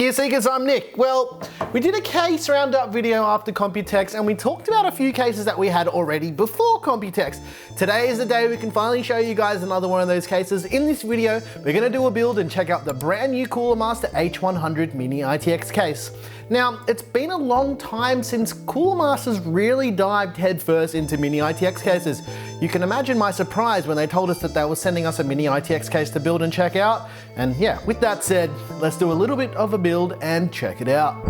Gear Seekers, I'm Nick. Well, we did a case roundup video after Computex and we talked about a few cases that we had already before Computex. Today is the day we can finally show you guys another one of those cases. In this video, we're gonna do a build and check out the brand new coolermaster H100 Mini ITX case. Now, it's been a long time since coolermasters really dived headfirst into Mini ITX cases. You can imagine my surprise when they told us that they were sending us a Mini ITX case to build and check out. And yeah, with that said, let's do a little bit of a build and check it out.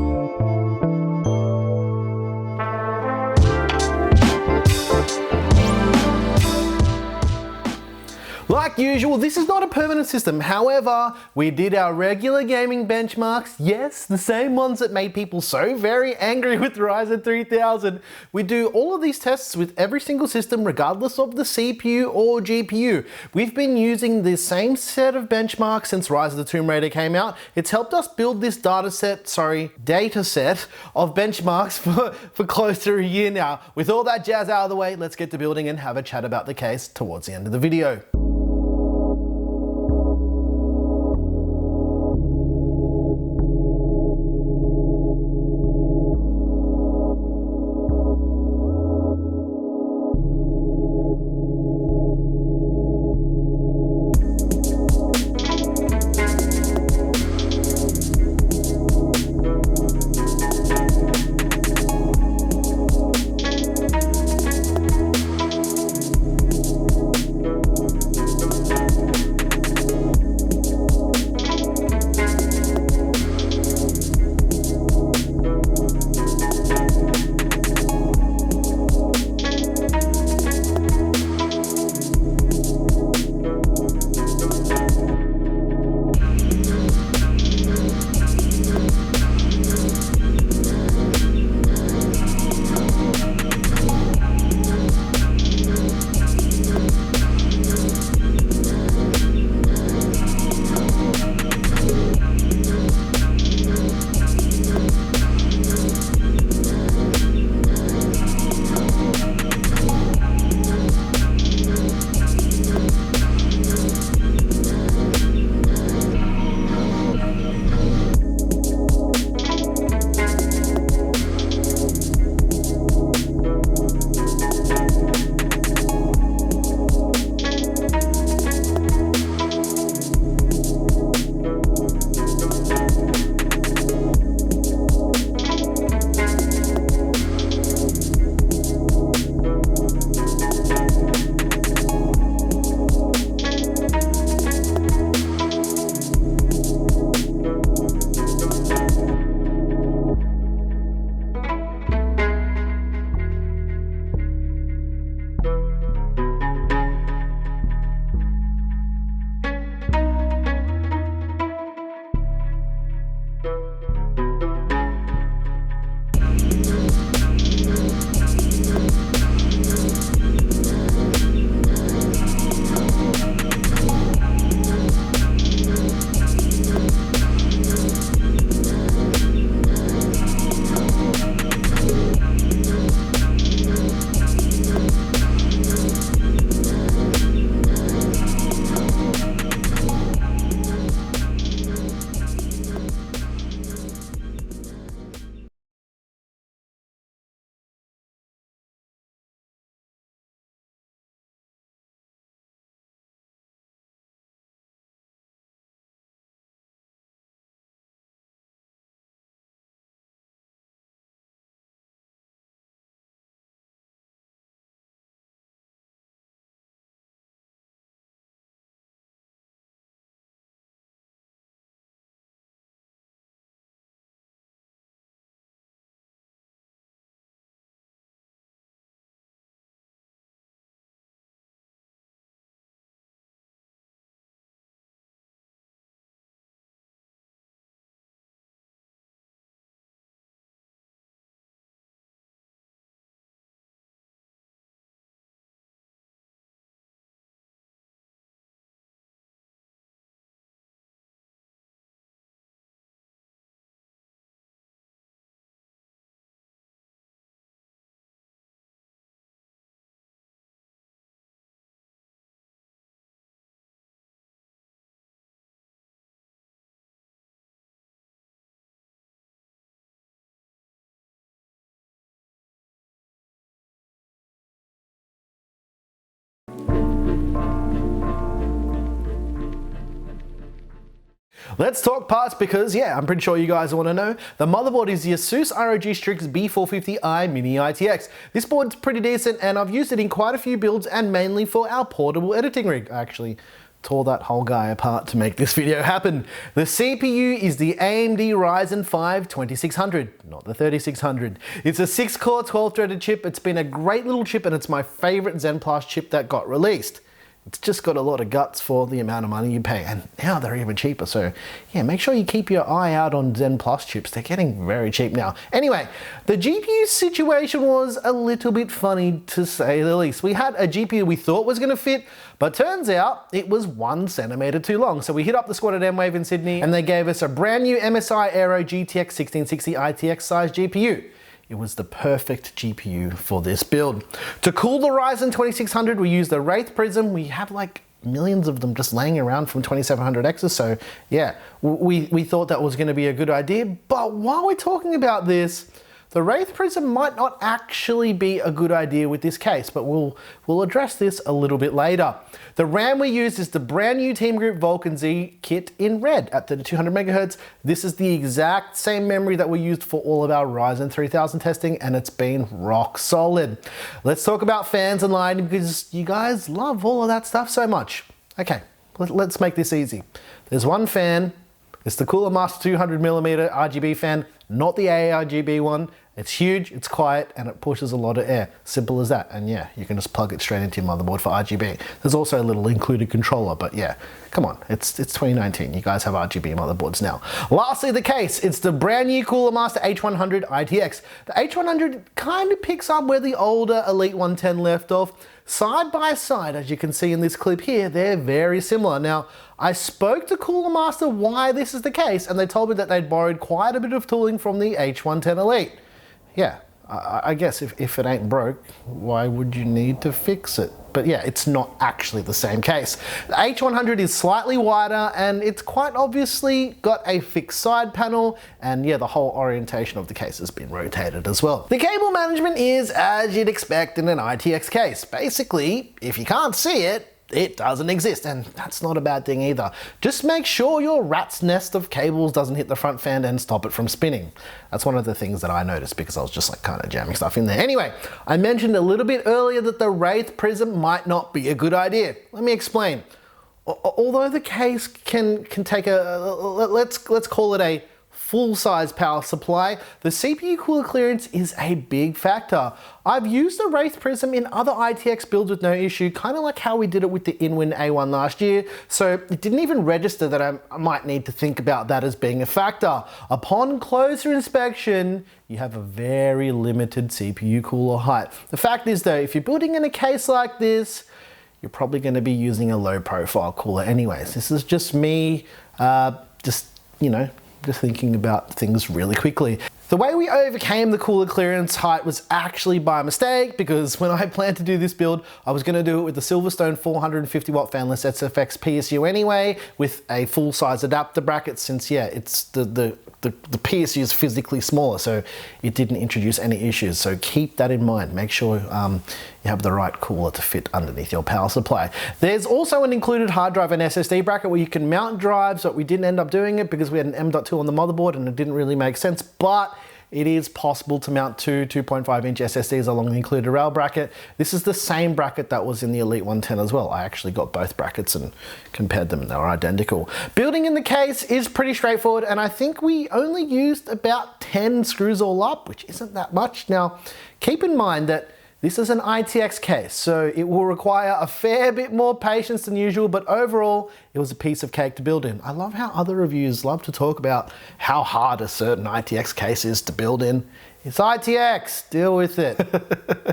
Like usual, this is not a permanent system. However, we did our regular gaming benchmarks. Yes, the same ones that made people so very angry with Ryzen 3000. We do all of these tests with every single system, regardless of the CPU or GPU. We've been using the same set of benchmarks since Rise of the Tomb Raider came out. It's helped us build this data set of benchmarks for close to a year now. With all that jazz out of the way, let's get to building and have a chat about the case towards the end of the video. Let's talk parts because, yeah, I'm pretty sure you guys want to know. The motherboard is the Asus ROG Strix B450i Mini ITX. This board's pretty decent and I've used it in quite a few builds and mainly for our portable editing rig. I actually tore that whole guy apart to make this video happen. The CPU is the AMD Ryzen 5 2600, not the 3600. It's a 6-core 12-threaded chip. It's been a great little chip and it's my favorite Zen Plus chip that got released. It's just got a lot of guts for the amount of money you pay, and now they're even cheaper. So yeah, make sure you keep your eye out on Zen Plus chips. They're getting very cheap now. Anyway, the GPU situation was a little bit funny to say the least. We had a GPU we thought was going to fit, but turns out it was 1 centimeter too long. So we hit up the squad at M-Wave in Sydney and they gave us a brand new MSI Aero GTX 1660 ITX size GPU. It was the perfect GPU for this build. To cool the Ryzen 2600, we used the Wraith Prism. We have like millions of them just laying around from 2700Xs, so yeah, we thought that was gonna be a good idea. But while we're talking about this, the Wraith Prism might not actually be a good idea with this case, but we'll address this a little bit later. The RAM we used is the brand new Team Group Vulcan Z kit in red at 3200 megahertz. This is the exact same memory that we used for all of our Ryzen 3000 testing, and it's been rock solid. Let's talk about fans and lighting because you guys love all of that stuff so much. Okay, let's make this easy. There's one fan. It's the coolermaster 200mm RGB fan, not the ARGB one. It's huge, it's quiet, and it pushes a lot of air. Simple as that. And yeah, you can just plug it straight into your motherboard for RGB. There's also a little included controller, but yeah, come on, it's 2019. You guys have RGB motherboards now. Lastly, the case. It's the brand new coolermaster H100 ITX. The H100 kind of picks up where the older Elite 110 left off. Side by side, as you can see in this clip here, they're very similar. Now, I spoke to Coolermaster why this is the case, and they told me that they'd borrowed quite a bit of tooling from the H110 Elite. Yeah, I guess if it ain't broke, why would you need to fix it? But yeah, it's not actually the same case. The H100 is slightly wider and it's quite obviously got a fixed side panel, and yeah, the whole orientation of the case has been rotated as well. The cable management is as you'd expect in an ITX case. Basically, if you can't see it, it doesn't exist, and that's not a bad thing either. Just make sure your rat's nest of cables doesn't hit the front fan and stop it from spinning. That's one of the things that I noticed because I was just like kind of jamming stuff in there. Anyway, I mentioned a little bit earlier that the Wraith Prism might not be a good idea. Let me explain. Although the case can take let's call it a full-size power supply, the CPU cooler clearance is a big factor. I've used the Wraith Prism in other ITX builds with no issue, kind of like how we did it with the InWin A1 last year, so it didn't even register that I might need to think about that as being a factor. Upon closer inspection, you have a very limited CPU cooler height. The fact is though, if you're building in a case like this, you're probably going to be using a low profile cooler anyways. This is just me, just thinking about things really quickly. The way we overcame the cooler clearance height was actually by mistake, because when I planned to do this build, I was going to do it with the Silverstone 450 watt fanless SFX PSU anyway, with a full size adapter bracket, since yeah, it's the PSU is physically smaller, so it didn't introduce any issues. So keep that in mind. Make sure you have the right cooler to fit underneath your power supply. There's also an included hard drive and SSD bracket where you can mount drives, but we didn't end up doing it because we had an M.2 on the motherboard and it didn't really make sense, but it is possible to mount two 2.5-inch SSDs along the included rail bracket. This is the same bracket that was in the Elite 110 as well. I actually got both brackets and compared them and they were identical. Building in the case is pretty straightforward, and I think we only used about 10 screws all up, which isn't that much. Now, keep in mind that this is an ITX case, so it will require a fair bit more patience than usual, but overall, it was a piece of cake to build in. I love how other reviewers love to talk about how hard a certain ITX case is to build in. It's ITX, deal with it.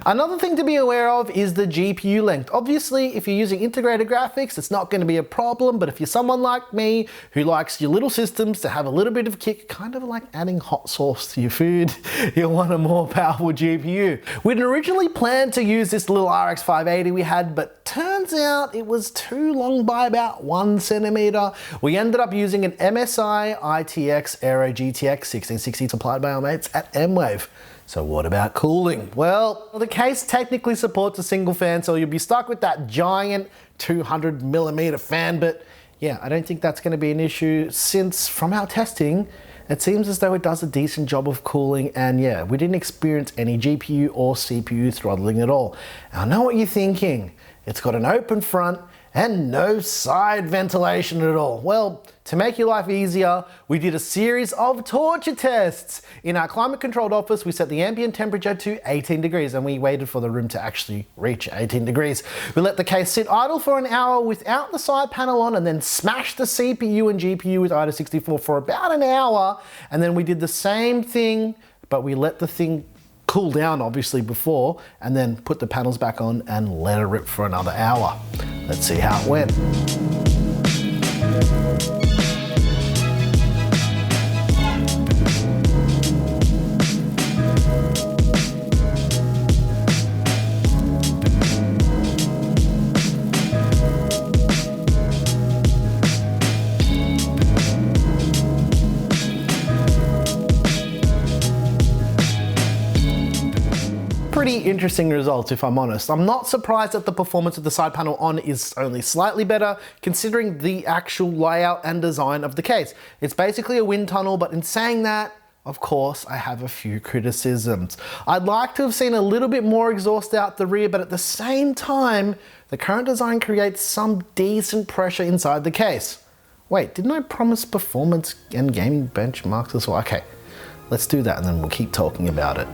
Another thing to be aware of is the GPU length. Obviously, if you're using integrated graphics, it's not going to be a problem, but if you're someone like me who likes your little systems to have a little bit of kick, kind of like adding hot sauce to your food, you'll want a more powerful GPU. We'd originally planned to use this little RX 580 we had, but turns out it was too long by about 1 centimeter. We ended up using an MSI ITX Aero GTX 1660 supplied by our mates at M-Wave. So what about cooling? Well, the case technically supports a single fan, so you'll be stuck with that giant 200mm fan, but yeah, I don't think that's going to be an issue, since from our testing, it seems as though it does a decent job of cooling, and yeah, we didn't experience any GPU or CPU throttling at all. Now, I know what you're thinking. It's got an open front and no side ventilation at all. Well, to make your life easier, we did a series of torture tests. In our climate controlled office, we set the ambient temperature to 18 degrees and we waited for the room to actually reach 18 degrees. We let the case sit idle for an hour without the side panel on, and then smashed the CPU and GPU with IDA64 for about an hour. And then we did the same thing, but we let the thing cool down obviously before, and then put the panels back on and let it rip for another hour. Let's see how it went. Pretty interesting results, if I'm honest. I'm not surprised that the performance of the side panel on is only slightly better, considering the actual layout and design of the case. It's basically a wind tunnel, but in saying that, of course, I have a few criticisms. I'd like to have seen a little bit more exhaust out the rear, but at the same time, the current design creates some decent pressure inside the case. Wait, didn't I promise performance and gaming benchmarks as well? Okay, let's do that and then we'll keep talking about it.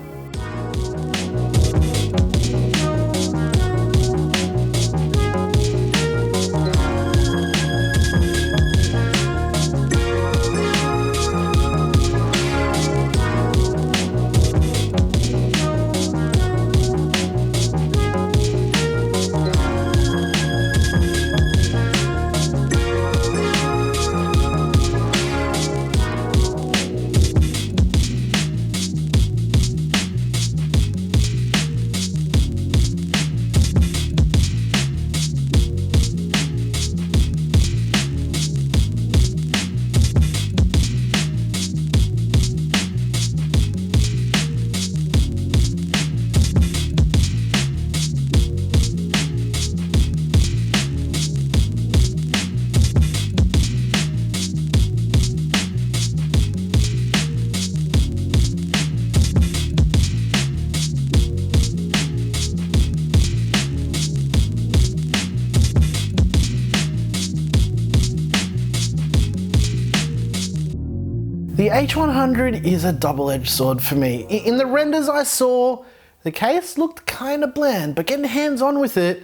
The H100 is a double-edged sword for me. In the renders I saw, the case looked kind of bland, but getting hands-on with it,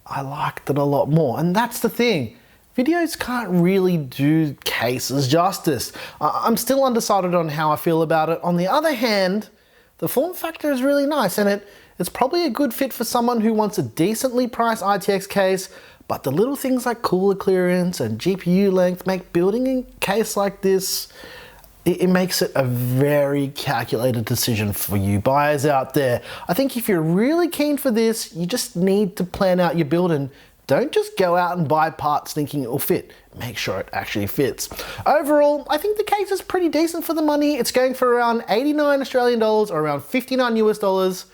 I liked it a lot more. And that's the thing. Videos can't really do cases justice. I'm still undecided on how I feel about it. On the other hand, the form factor is really nice, and it's probably a good fit for someone who wants a decently priced ITX case, but the little things like cooler clearance and GPU length make building a case like this, it makes it a very calculated decision for you buyers out there. I think if you're really keen for this, you just need to plan out your build and don't just go out and buy parts thinking it will fit. Make sure it actually fits. Overall, I think the case is pretty decent for the money. It's going for around 89 Australian dollars or around 59 US dollars,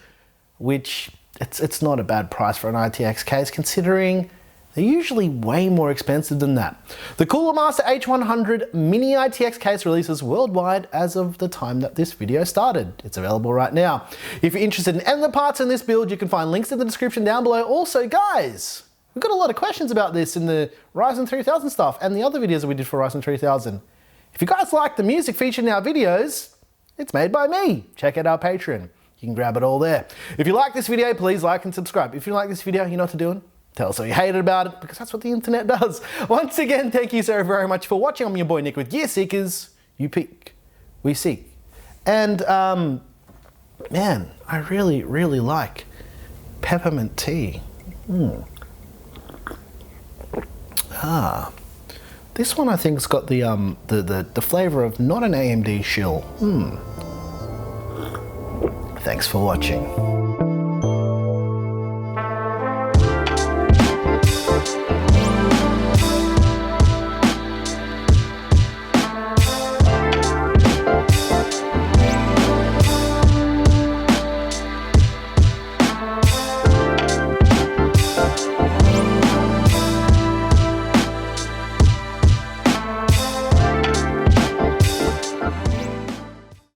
which it's not a bad price for an ITX case considering they're usually way more expensive than that. The coolermaster H100 mini ITX case releases worldwide as of the time that this video started. It's available right now. If you're interested in any of the parts in this build, you can find links in the description down below. Also, guys, we've got a lot of questions about this in the Ryzen 3000 stuff and the other videos that we did for Ryzen 3000. If you guys like the music featured in our videos, it's made by me. Check out our Patreon. You can grab it all there. If you like this video, please like and subscribe. If you like this video, you know what to do. Tell us how you hated about it, because that's what the internet does. Once again, thank you so very much for watching. I'm your boy Nick with Gear Seekers. You peek, we seek. And man, I really, really like peppermint tea. This one I think's got the flavor of not an AMD shill. Thanks for watching.